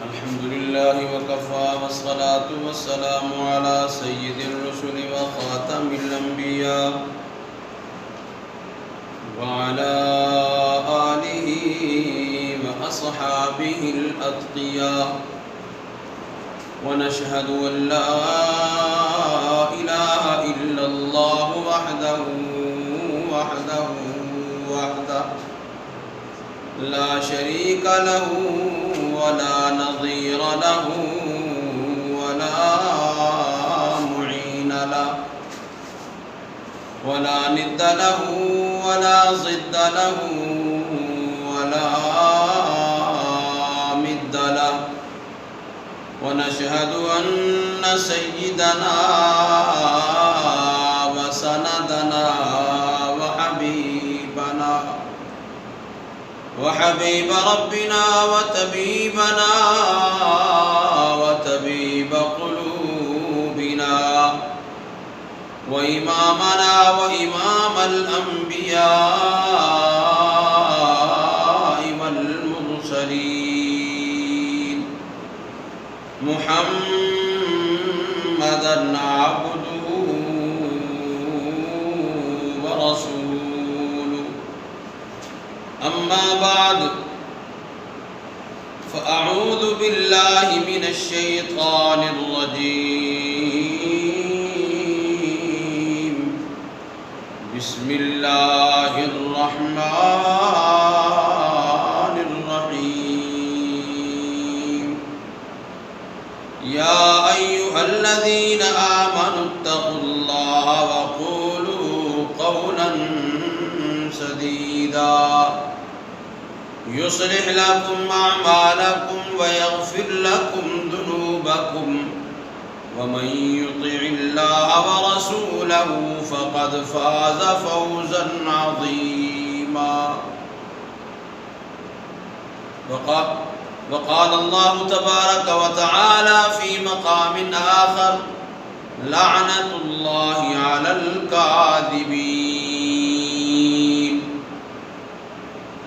الحمد لله وكفى والصلاة والسلام على سيد الرسل وخاتم الأنبياء وعلى آله وأصحابه الأتقياء ونشهد أن لا إله إلا الله وحده لا شريك له ولا نظير له ولا معين له ولا ند له ولا ضد له ولا مد له ونشهد أن سيدنا وسندنا وحبيب ربنا وطبيب قلوبنا وإمامنا وإمام الأنبياء والمرسلين محمدًا عبده ورسوله أما بعد فأعوذ بالله من الشيطان الرجيم بسم الله الرحمن الرحيم يا أيها الذين آمنوا اتقوا الله وقولوا قولا سديدا يصلح لكم أعمالكم ويغفر لكم ذنوبكم ومن يطع الله ورسوله فقد فاز فوزا عظيما وقال الله تبارك وتعالى في مقام آخر لعنة الله على الكاذبين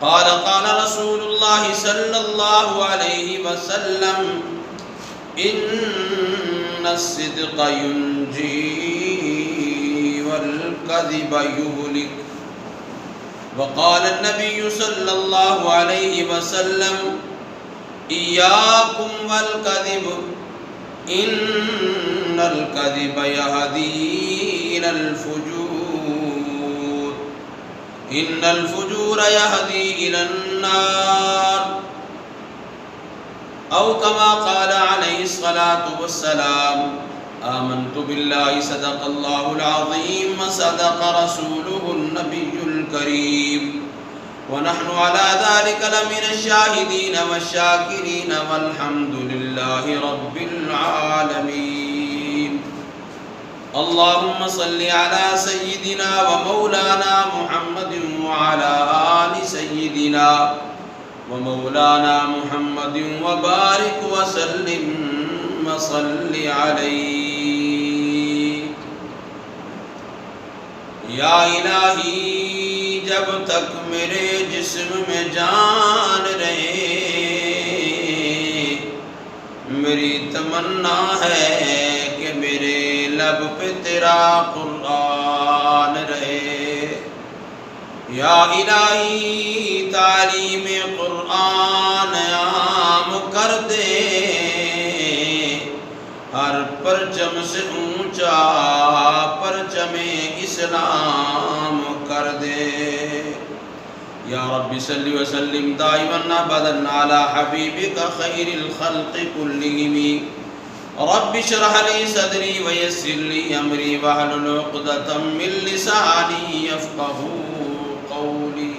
قال رسول الله صلى الله عليه وسلم إن الصدق ينجي والكذب يهلك وقال النبي صلى الله عليه وسلم إياكم والكذب إن الكذب يهدي إلى الفجور إن الفجور يهدي إلى النار أو كما قال عليه الصلاة والسلام آمنت بالله صدق الله العظيم وصدق رسوله النبي الكريم ونحن على ذلك لمن الشاهدين والشاكرين والحمد لله رب العالمين اللهم صل على سيدنا ومولانا محمد وعلى آل سيدنا ومولانا محمد وبارك وسلم وصل عليه یا الہی جب تک میرے جسم میں جان رہے میری تمنا ہے کہ میرے لب پہ تیرا قرآن رہے یا الہی تعلیم قرآن عام کر دے ہر پرچم سے اونچا پرچم اسلام کر دے یا رب صلی وسلم دائما ابدا علی حبیبک خیر الخلق کلہم رب اشرح لی صدری ویسر لی امری واحلل عقدۃ من لسانی یفقهوا قولی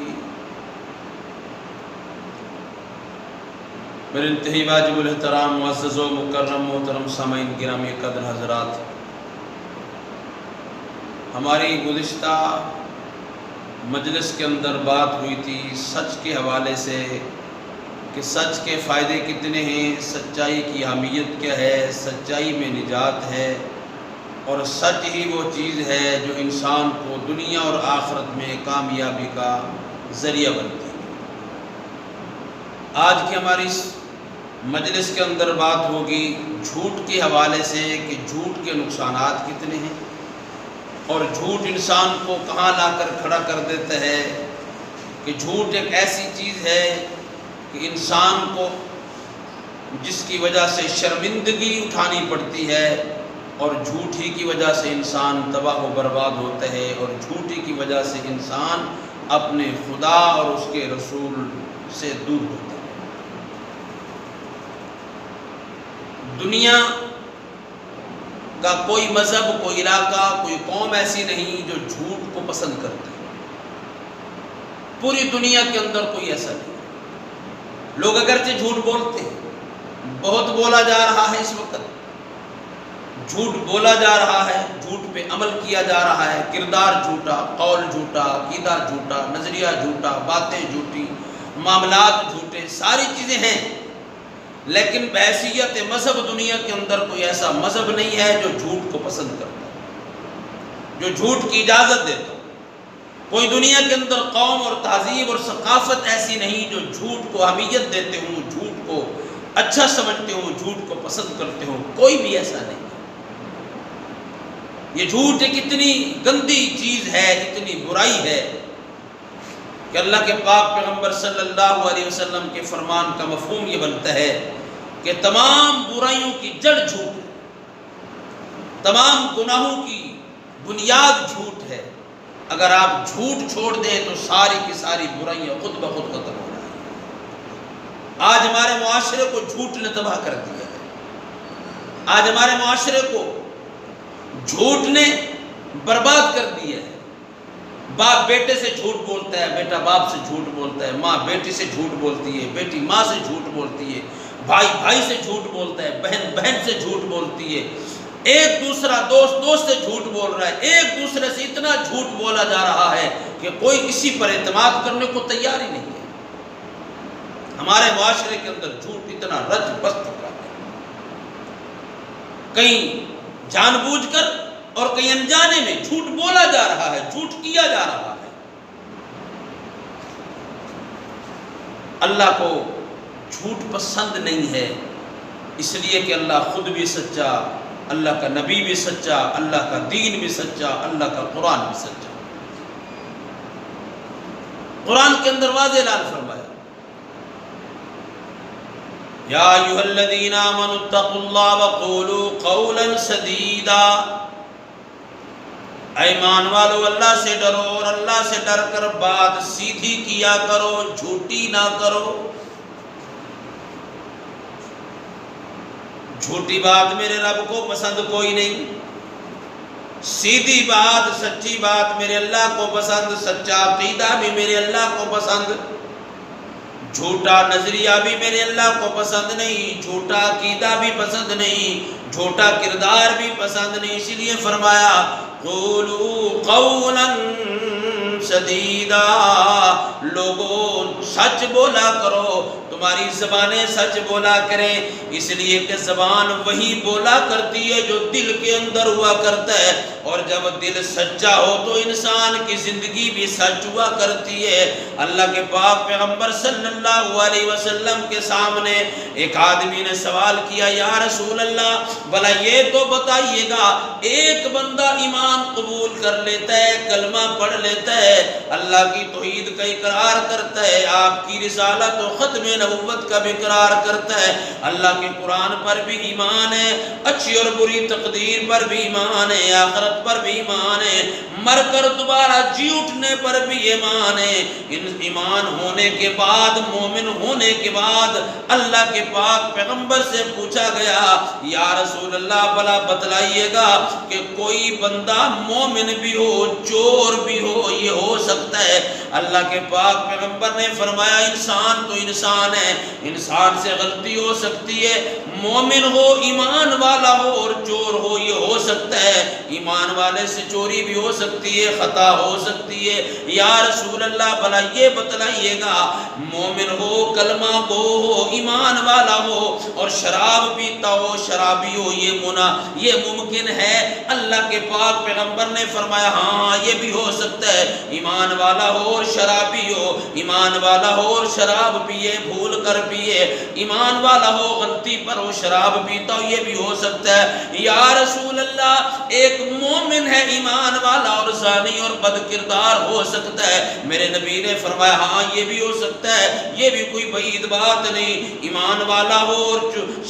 میرے انتہائی واجب الاحترام معزز و مکرم محترم سامعین گرامی قدر حضرات ہماری گزشتہ مجلس کے اندر بات ہوئی تھی سچ کے حوالے سے کہ سچ کے فائدے کتنے ہیں سچائی کی اہمیت کیا ہے سچائی میں نجات ہے اور سچ ہی وہ چیز ہے جو انسان کو دنیا اور آخرت میں کامیابی کا ذریعہ بنتی ہے۔ آج کی ہماری اس مجلس کے اندر بات ہوگی جھوٹ کے حوالے سے کہ جھوٹ کے نقصانات کتنے ہیں اور جھوٹ انسان کو کہاں لا کر کھڑا کر دیتا ہے، کہ جھوٹ ایک ایسی چیز ہے کہ انسان کو جس کی وجہ سے شرمندگی اٹھانی پڑتی ہے، اور جھوٹ ہی کی وجہ سے انسان تباہ و برباد ہوتا ہے، اور جھوٹ ہی کی وجہ سے انسان اپنے خدا اور اس کے رسول سے دور ہوتا ہے۔ دنیا کا کوئی مذہب، کوئی علاقہ، کوئی قوم ایسی نہیں جو جھوٹ کو پسند کرتی ہے۔ پوری دنیا کے اندر کوئی ایسا نہیں۔ لوگ اگرچہ جھوٹ بولتے ہیں، بہت بولا جا رہا ہے، اس وقت جھوٹ بولا جا رہا ہے، جھوٹ پہ عمل کیا جا رہا ہے، کردار جھوٹا، قول جھوٹا، عقیدہ جھوٹا، نظریہ جھوٹا، باتیں جھوٹی، معاملات جھوٹے، ساری چیزیں ہیں، لیکن بحیثیت مذہب دنیا کے اندر کوئی ایسا مذہب نہیں ہے جو جھوٹ کو پسند کرتا ہے، جو جھوٹ کی اجازت دیتا ہے۔ کوئی دنیا کے اندر قوم اور تہذیب اور ثقافت ایسی نہیں جو جھوٹ کو اہمیت دیتے ہوں، جھوٹ کو اچھا سمجھتے ہوں، جھوٹ کو پسند کرتے ہوں، کوئی بھی ایسا نہیں۔ یہ جھوٹ ایک اتنی گندی چیز ہے، اتنی برائی ہے کہ اللہ کے پاک پیغمبر صلی اللہ علیہ وسلم کے فرمان کا مفہوم یہ بنتا ہے کہ تمام برائیوں کی جڑ جھوٹ ہے، تمام گناہوں کی بنیاد جھوٹ ہے۔ اگر آپ جھوٹ چھوڑ دیں تو ساری کی ساری برائیاں خود بخود ختم ہو جائیں۔ آج ہمارے معاشرے کو جھوٹ نے تباہ کر دیا ہے، آج ہمارے معاشرے کو جھوٹ نے برباد کر دیا ہے۔ باپ بیٹے سے جھوٹ بولتا ہے، بیٹا باپ سے جھوٹ بولتا ہے، ماں بیٹی سے جھوٹ بولتی ہے، بیٹی ماں سے جھوٹ بولتی ہے، بھائی بھائی سے جھوٹ بولتا ہے، بہن بہن سے جھوٹ بولتی ہے، ایک دوسرا دوست دوست سے جھوٹ بول رہا ہے، ایک دوسرے سے اتنا جھوٹ بولا جا رہا ہے کہ کوئی کسی پر اعتماد کرنے کو تیار ہی نہیں ہے۔ ہمارے معاشرے کے اندر جھوٹ اتنا رچ بس چکا ہے، کہیں جان بوجھ کر اور کہیں انجانے میں جھوٹ بولا جا رہا ہے، جھوٹ کیا جا رہا ہے۔ اللہ کو جھوٹ پسند نہیں ہے، اس لیے کہ اللہ خود بھی سچا، اللہ کا نبی بھی سچا، اللہ کا دین بھی سچا، اللہ کا قرآن بھی سچا۔ قرآن کے اندر واضح اعلان فرمایا، یا ایھا الذین آمنوا اتقوا اللہ وقولوا قولا سدیدا، ایمان والو اللہ سے ڈرو اور اللہ سے ڈر کر بات سیدھی کیا کرو، جھوٹی نہ کرو۔ جھوٹی بات میرے رب کو پسند کوئی نہیں، سیدھی بات سچی بات میرے اللہ کو پسند، سچا عقیدہ بھی میرے اللہ کو پسند، جھوٹا نظریہ بھی میرے اللہ کو پسند نہیں، جھوٹا عقیدہ بھی پسند نہیں، جھوٹا کردار بھی پسند نہیں۔ اسی لیے فرمایا قولوا قولا سدیدا، لوگوں سچ بولا کرو، تمہاری زبانیں سچ بولا کریں، اس لیے کہ زبان وہی بولا کرتی ہے جو دل کے اندر ہوا کرتا ہے، اور جب دل سچا ہو تو انسان کی زندگی بھی سچ ہوا کرتی ہے۔ اللہ کے پاک پیغمبر صلی اللہ علیہ وسلم کے سامنے ایک آدمی نے سوال کیا، یا رسول اللہ بھلا یہ تو بتائیے گا، ایک بندہ ایمان قبول کر لیتا ہے، کلمہ پڑھ لیتا ہے، اللہ کی توحید کا اقرار کرتا ہے، آپ کی رسالت و ختم نبوت کا بھی اقرار کرتا ہے، اللہ کے قرآن پر بھی ایمان ہے، اچھی اور بری تقدیر پر بھی ایمان ہے، آخرت پر بھی ایمان ہے، مر کر دوبارہ جی اٹھنے پر بھی ایمان ہے۔ ان ایمان ہونے کے بعد، مومن ہونے کے بعد اللہ کے پاک پیغمبر سے پوچھا گیا، یا رسول اللہ بھلا بتلائیے گا کہ کوئی بندہ مومن بھی ہو، چور بھی ہو، یہ ہو سکتا ہے؟ اللہ کے پاک پیغمبر نے فرمایا، انسان تو انسان ہے، انسان سے غلطی ہو سکتی ہے، مومن ہو، ایمان والا ہو اور چور ہو، یہ ہو سکتا ہے، ایمان والے سے چوری بھی ہو سکتی ہے، خطا ہو سکتی ہے۔ یا رسول اللہ بھلا یہ بتلائیے گا، مومن ہو، کلمہ گو ہو، ایمان والا ہو اور شراب پیتا ہو، شرابی ہو، یہ ممکن ہے؟ اللہ کے پاک پیغمبر نے فرمایا، ہاں یہ بھی ہو سکتا ہے، ایمان والا ہو اور اور شرابی ہو، ایمان والا ہو اور شراب پیے، بھول کر پیے، ایمان والا ہو غلطی پر ہو شراب پیتا ہو، یہ بھی ہو سکتا ہے۔ یا رسول اللہ ایک مومن ہے ایمان والا اور زانی اور بد کردار ہو سکتا ہے؟ میرے نبی نے فرمایا ہاں یہ بھی ہو سکتا ہے، یہ بھی کوئی بعید بات نہیں۔ ایمان والا ہو اور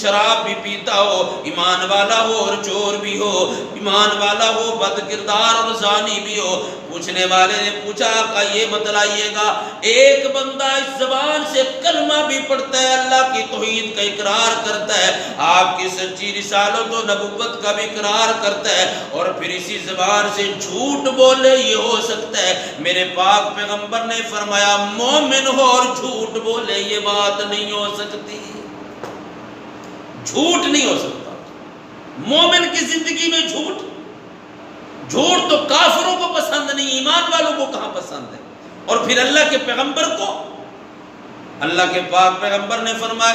شراب بھی پیتا ہو، ایمان والا ہو اور چور بھی ہو، ایمان والا ہو بد کردار اور زانی بھی ہو۔ پوچھنے والے نے پوچھا آقا یہ بتلائیے گا، ایک بندہ اس زبان سے کلمہ بھی پڑھتا ہے، اللہ کی توحید کا اقرار کرتا ہے، آپ کی سچی رسالت و نبوت کا بھی اقرار کرتا ہے، اور پھر اسی زبان سے جھوٹ بولے، یہ ہو سکتا ہے؟ میرے پاک پیغمبر نے فرمایا مومن ہو اور جھوٹ بولے یہ بات نہیں ہو سکتی، جھوٹ نہیں ہو سکتا۔ مومن کی زندگی میں جھوٹ تو کافروں کو پسند نہیں، ایمان والوں کو کہاں پسند ہے؟ اور پھر اللہ کے پیغمبر کو، اللہ کے پاک پیغمبر نے فرمایا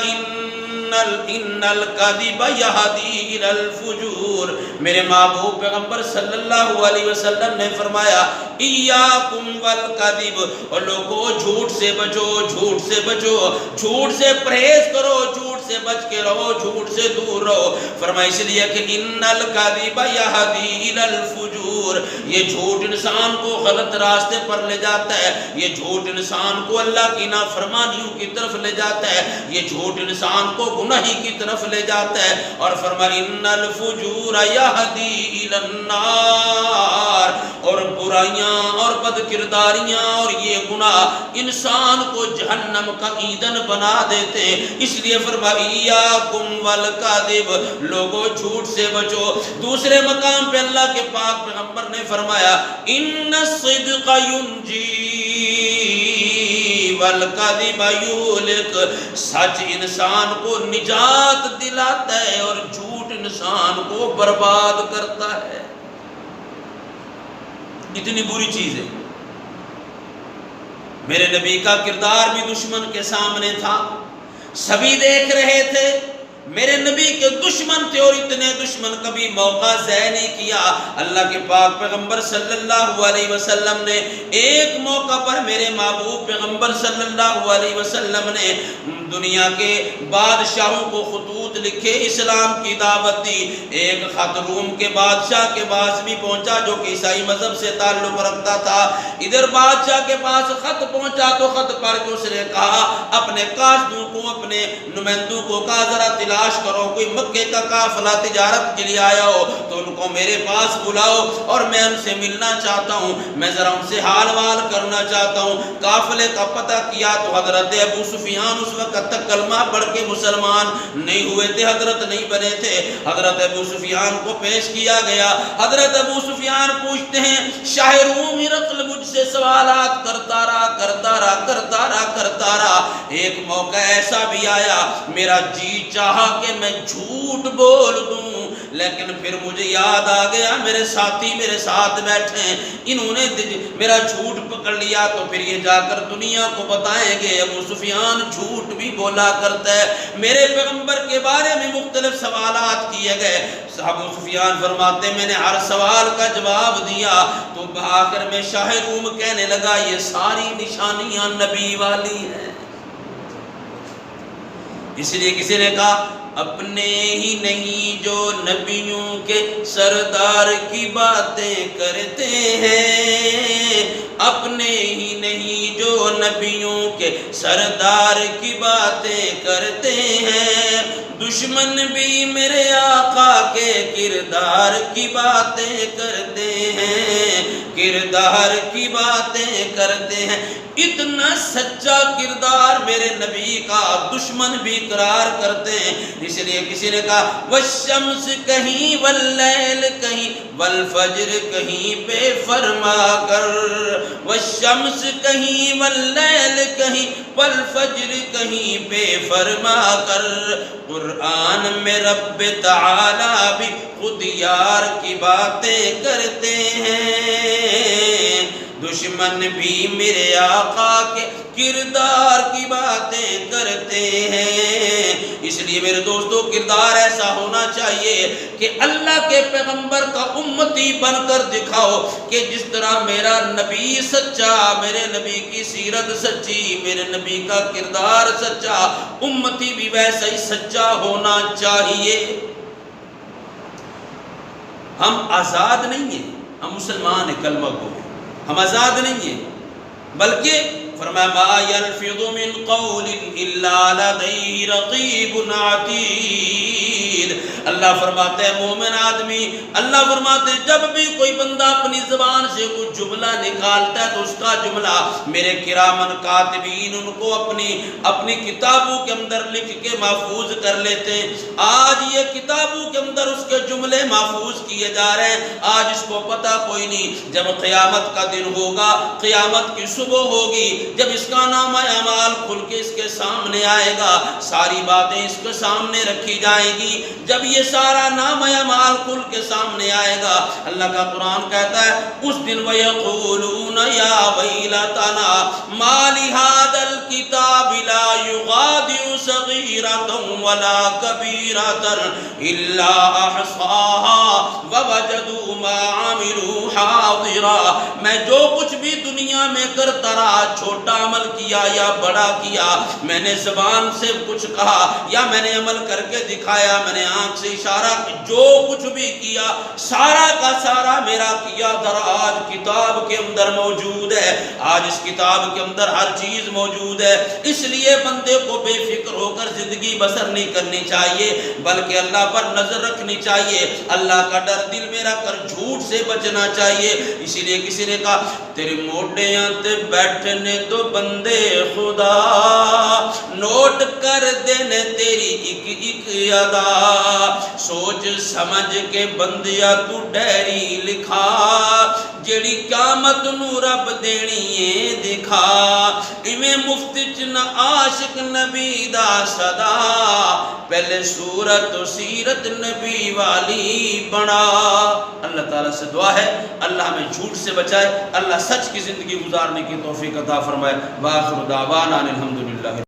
ان الکذب یہدی الی الفجور۔ میرے محبوب پیغمبر صلی اللہ علیہ وسلم نے فرمایا ایاکم والکذب، اور لوگوں جھوٹ سے بچو، جھوٹ سے بچو، جھوٹ سے پرہیز کرو، جھوٹ سے بچ کے رہو، جھوٹ سے دور رہو۔ فرمایا اس لیے کہ ان الکذب یہدی الی الفجور، یہ جھوٹ انسان کو غلط راستے پر لے جاتا ہے، یہ جھوٹ انسان کو اللہ کی نافرمانیوں کی طرف لے جاتا ہے، یہ جھوٹ انسان کو گناہی کی طرف لے جاتا ہے۔ اور فرمایا ان الفجور یہدی الی النار، اور برائیاں اور بد کرداریاں اور یہ گناہ انسان کو جہنم کا ایندھن بنا دیتے ہیں۔ اس لیے فرمایا ایاکم والکذب، لوگوں جھوٹ سے بچو۔ دوسرے مقام پہ اللہ کے پاک پیغمبر نے فرمایا ان الصدق ینجی والکذب یہلک، سچ انسان کو نجات دلاتا ہے اور جھوٹ انسان کو برباد کرتا ہے۔ اتنی بری چیز ہے۔ میرے نبی کا کردار بھی دشمن کے سامنے تھا، سبھی دیکھ رہے تھے، میرے نبی کے دشمن تھے، اور اتنے دشمن کبھی موقع ضائع نہیں کیا۔ اللہ کے پاک پیغمبر صلی اللہ علیہ وسلم نے ایک موقع پر میرے محبوب پیغمبر صلی اللہ علیہ وسلم نے دنیا کے بادشاہوں کو خطوط لکھے، اسلام کی دعوت دی۔ ایک خط روم کے بادشاہ کے پاس بھی پہنچا جو کہ عیسائی مذہب سے تعلق رکھتا تھا۔ ادھر بادشاہ کے پاس خط پہنچا تو خط پڑھ کے اس نے کہا اپنے قاصدوں کو، اپنے نمائندوں کو کہا ذرا تلاش کرو، کوئی مکے کا قافلہ تجارت کے لیے آیا ہو تو ان کو میرے پاس بلاؤ اور میں ان سے ملنا چاہتا ہوں، میں ذرا ان سے حال وال کرنا چاہتا ہوں۔ قافلے کا پتہ کیا تو حضرت ابو سفیان اس وقت تک کلمہ پڑھ کے مسلمان نہیں ہوئے تھے، حضرت نہیں بنے تھے۔ حضرت ابو سفیان کو پیش کیا گیا۔ حضرت ابو سفیان پوچھتے ہیں شاہ روم ہرقل مجھ سے سوالات کرتا رہا، ایک موقع ایسا بھی آیا میرا جی چاہا کہ میں جھوٹ بول دوں، لیکن پھر مجھے یاد آ گیا میرے ساتھی میرے ساتھ بیٹھے ہیں، انہوں نے میرا جھوٹ پکڑ لیا تو پھر یہ جا کر دنیا کو بتائیں گے ابو سفیان جھوٹ بھی بولا کرتا ہے۔ میرے پیغمبر کے بارے میں مختلف سوالات کیے گئے۔ ابو سفیان فرماتے میں نے ہر سوال کا جواب دیا تو آخر میں شاہ روم کہنے لگا یہ ساری نشانیاں نبی والی ہیں۔ اس لیے کسی نے کہا اپنے ہی نہیں جو نبیوں کے سردار کی باتیں کرتے ہیں، اپنے ہی نہیں جو نبیوں کے سردار کی باتیں کرتے ہیں، دشمن بھی میرے آقا کے کردار کی باتیں کرتے ہیں، کردار کی باتیں کرتے ہیں۔ اتنا سچا کردار میرے نبی کا دشمن بھی اقرار کرتے ہیں۔ اس لیے کسی نے کہا والشمس کہیں واللیل کہیں والفجر کہیں پہ فرما کر، والشمس کہیں واللیل کہیں والفجر کہیں پہ فرما کر، قرآن میں رب تعالی بھی خود یار کی باتیں کرتے ہیں، دشمن بھی میرے آقا کے کردار کی باتیں کرتے ہیں۔ اس لیے لیے میرے دوستو کردار ایسا ہونا چاہیے کہ اللہ کے پیغمبر کا امتی بن کر دکھاؤ کہ جس طرح میرا نبی سچا، میرے نبی کی سیرت سچی، میرے نبی کا کردار سچا، امتی بھی ویسا ہی سچا ہونا چاہیے۔ ہم آزاد نہیں ہیں، ہم مسلمان ہیں، کلمہ گو ہیں، ہم آزاد نہیں ہیں، بلکہ فرمایا ما یلفظ من قول الا لدیہ رقیب عتید۔ اللہ فرماتے ہیں مومن آدمی، اللہ فرماتے ہیں جب بھی کوئی بندہ اپنی زبان سے کوئی جملہ نکالتا ہے تو اس کا جملہ میرے کرامن کاتبین ان کو اپنی کتابوں کے اندر لکھ کے محفوظ کر لیتے ہیں۔ آج یہ کتابوں کے اندر اس کے جملے محفوظ کیے جا رہے ہیں، آج اس کو پتہ کوئی نہیں۔ جب قیامت کا دن ہوگا، قیامت کی صبح ہوگی، جب اس کا نامہ اعمال کھل کے اس کے سامنے آئے گا، ساری باتیں اس کے سامنے رکھی جائیں گی۔ جب یہ سارا نامہ اعمال کھل کے سامنے آئے گا، اللہ کا قرآن کہتا ہے اس دن وَيَقُولُونَ يَا وَيْلَتَنَا مَا لِهَذَا الْكِتَابِ لَا يُغَادِرُ صَغِيرَةً وَلَا كَبِيرَةً إِلَّا أَحْصَاهَا وَوَجَدُوا مَا عَمِلُوا حَاضِرًا۔ میں جو کچھ بھی دنیا میں کرتا رہا، چھوٹا عمل کیا یا بڑا کیا، میں نے زبان سے کچھ کہا یا میں نے عمل کر کے دکھایا، میں نے آنکھ سے اشارہ، جو کچھ بھی کیا سارا کا سارا میرا کیا دھرا آج کتاب کے اندر موجود ہے۔ آج اس کتاب کے اندر ہر چیز موجود ہے، اس لیے بندے کو بے فکر ہو کر زندگی بسر نہیں کرنی چاہیے، بلکہ اللہ پر نظر رکھنی چاہیے، اللہ کا ڈر دل میں رکھ کر جھوٹ سے بچنا چاہیے۔ اسی لیے کسی نے کہا تیرے موڈیاں تے بیٹھنے تو بندے خدا، نوٹ کر دینے تیری ایک ایک ادا، سوچ سمجھ کے بندیا تو ڈیری لکھا، جیڑی قیامت نو رب دینی ہے دکھا، ایویں مفت چ نہ عاشق نبی دا صدا، پہلے صورت و سیرت نبی والی بنا۔ اللہ تعالیٰ سے دعا ہے اللہ ہمیں جھوٹ سے بچائے، اللہ سچ کی زندگی گزارنے کی توفیق عطا فرمائے۔ وآخر دعوانا الحمدللہ۔